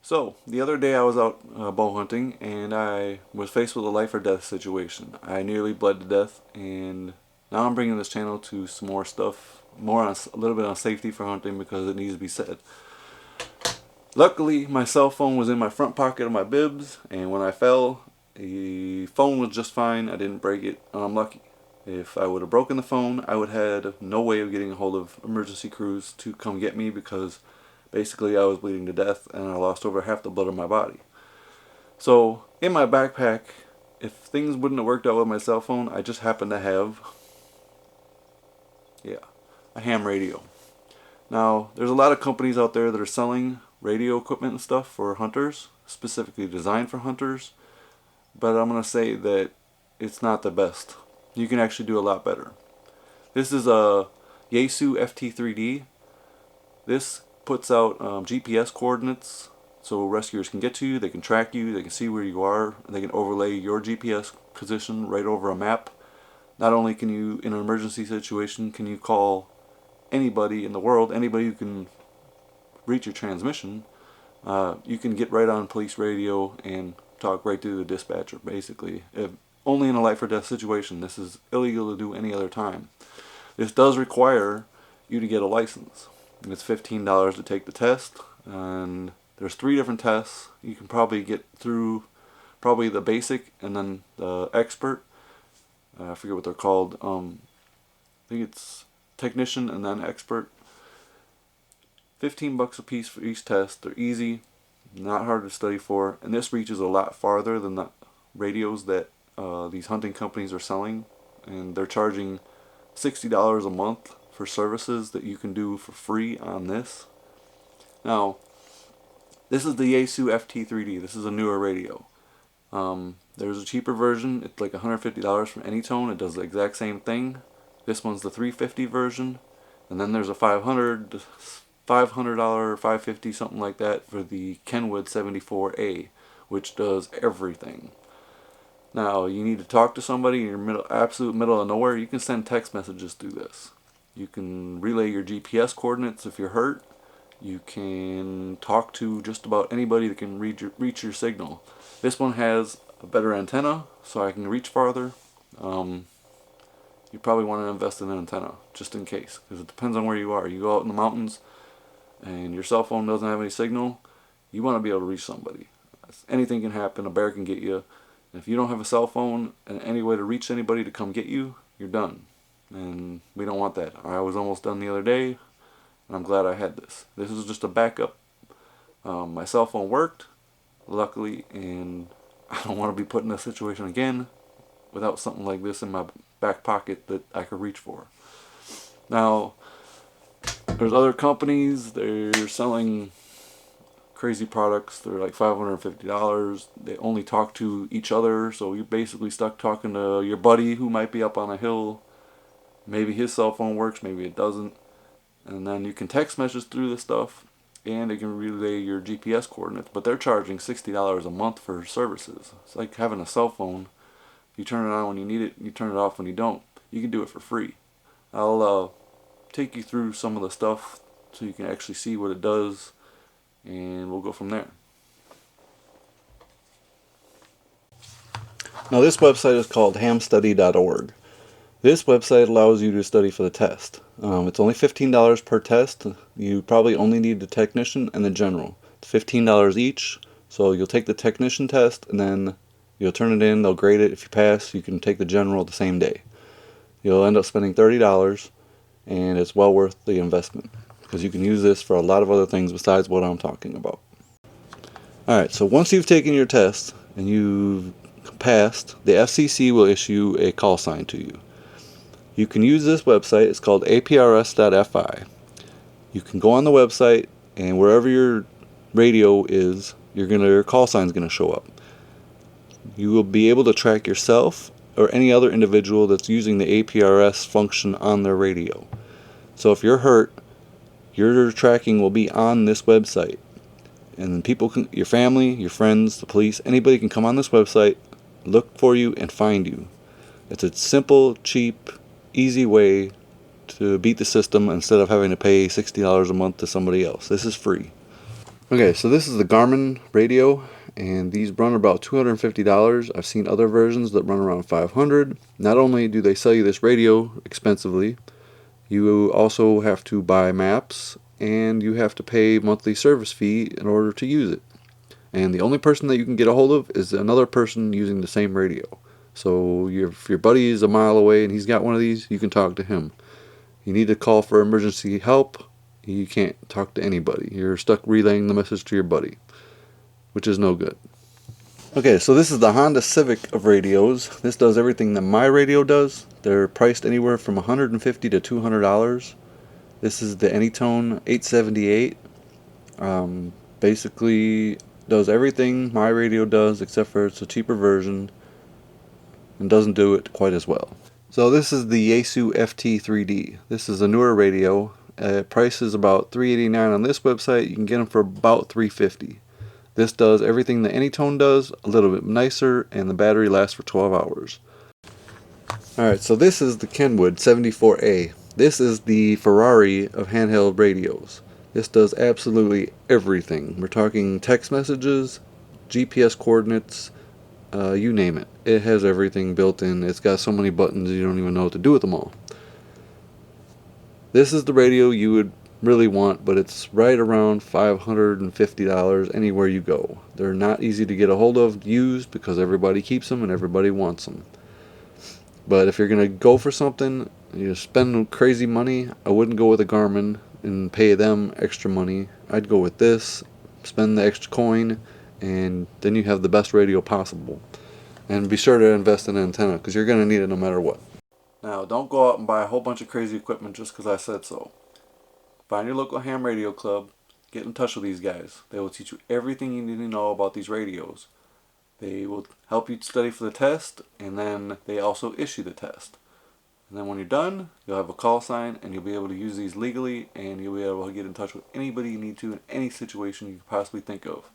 So, the other day I was out bow hunting and I was faced with a life or death situation. I nearly bled to death, and now I'm bringing this channel to some more stuff, more on a little bit on safety for hunting because it needs to be said. Luckily, my cell phone was in my front pocket of my bibs, and when I fell, the phone was just fine. I didn't break it, and I'm lucky. If I would have broken the phone, I would have had no way of getting a hold of emergency crews to come get me because basically I was bleeding to death and I lost over half the blood in my body. So in my backpack, if things wouldn't have worked out with my cell phone, I just happened to have a ham radio. Now there's a lot of companies out there that are selling radio equipment and stuff for hunters, specifically designed for hunters, but I'm going to say that it's not the best. You can actually do a lot better. This is a Yaesu FT3D. This puts out GPS coordinates so rescuers can get to you, they can track you, they can see where you are, and they can overlay your GPS position right over a map. Not only can you, in an emergency situation, can you call anybody in the world, anybody who can reach your transmission, you can get right on police radio and talk right to the dispatcher, basically. Only in a life or death situation. This is illegal to do any other time. This does require you to get a license. It's $15 to take the test, and there's 3 different tests. You can probably get through probably the basic and then the expert. I forget what they're called. I think it's technician and then expert. $15 a piece for each test. They're easy, not hard to study for, and this reaches a lot farther than the radios that these hunting companies are selling, and they're charging $60 a month for services that you can do for free on this. Now, this is the Yaesu FT3D. This is a newer radio. There's a cheaper version. It's like $150 from Anytone. It does the exact same thing. This one's the $350 version, and then there's a $500, $550, something like that for the Kenwood 74A, which does everything. Now, you need to talk to somebody in your absolute middle of nowhere. You can send text messages through this. You can relay your GPS coordinates if you're hurt. You can talk to just about anybody that can reach your signal. This one has a better antenna, so I can reach farther. You probably want to invest in an antenna, just in case, because it depends on where you are. You go out in the mountains, and your cell phone doesn't have any signal, you want to be able to reach somebody. Anything can happen. A bear can get you. If you don't have a cell phone and any way to reach anybody to come get you, you're done. And we don't want that. I was almost done the other day, and I'm glad I had this. This is just a backup. My cell phone worked, luckily, and I don't want to be put in a situation again without something like this in my back pocket that I could reach for. Now, there's other companies, they're selling crazy products. They're like $550. They only talk to each other, so you're basically stuck talking to your buddy who might be up on a hill. Maybe his cell phone works, maybe it doesn't. And then you can text message through this stuff, and they can relay your GPS coordinates, but they're charging $60 a month for services. It's like having a cell phone. You turn it on when you need it, and you turn it off when you don't. You can do it for free. I'll take you through some of the stuff so you can actually see what it does, and we'll go from there. Now, this website is called hamstudy.org. This website allows you to study for the test. It's only $15 per test. You probably only need the technician and the general. It's $15 each, so you'll take the technician test and then you'll turn it in, they'll grade it. If you pass, you can take the general the same day. You'll end up spending $30, and it's well worth the investment because you can use this for a lot of other things besides what I'm talking about. Alright, so once you've taken your test and you've passed, the FCC will issue a call sign to you. You can use this website. It's called aprs.fi. You can go on the website, and wherever your radio is, your call sign is going to show up. You will be able to track yourself or any other individual that's using the APRS function on their radio. So if you're hurt, your tracking will be on this website, and people can, your family, your friends, the police, anybody can come on this website, look for you, and find you. It's a simple, cheap, easy way to beat the system instead of having to pay $60 a month to somebody else. This is free. Okay, so this is the Garmin radio, and these run about $250. I've seen other versions that run around $500. Not only do they sell you this radio expensively, you also have to buy maps, and you have to pay monthly service fee in order to use it. And the only person that you can get a hold of is another person using the same radio. So if your buddy is a mile away and he's got one of these, you can talk to him. You need to call for emergency help, you can't talk to anybody. You're stuck relaying the message to your buddy, which is no good. Okay, so this is the Honda Civic of radios. This does everything that my radio does. They're priced anywhere from $150 to $200. This is the Anytone 878. Basically does everything my radio does, except for it's a cheaper version and doesn't do it quite as well. So this is the Yaesu FT3D. This is a newer radio. Price is about $389 on this website. You can get them for about $350. This does everything that Anytone does, a little bit nicer, and the battery lasts for 12 hours. Alright, so this is the Kenwood 74A. This is the Ferrari of handheld radios. This does absolutely everything. We're talking text messages, GPS coordinates, you name it. It has everything built in. It's got so many buttons you don't even know what to do with them all. This is the radio you would really want, but it's right around $550 anywhere you go. They're not easy to get a hold of used because everybody keeps them and everybody wants them. But if you're going to go for something, you spend crazy money, I wouldn't go with a Garmin and pay them extra money. I'd go with this, spend the extra coin, and then you have the best radio possible. And be sure to invest in an antenna because you're going to need it no matter what. Now, don't go out and buy a whole bunch of crazy equipment just because I said so. Find your local ham radio club, get in touch with these guys. They will teach you everything you need to know about these radios. They will help you study for the test, and then they also issue the test. And then when you're done, you'll have a call sign, and you'll be able to use these legally, and you'll be able to get in touch with anybody you need to in any situation you could possibly think of.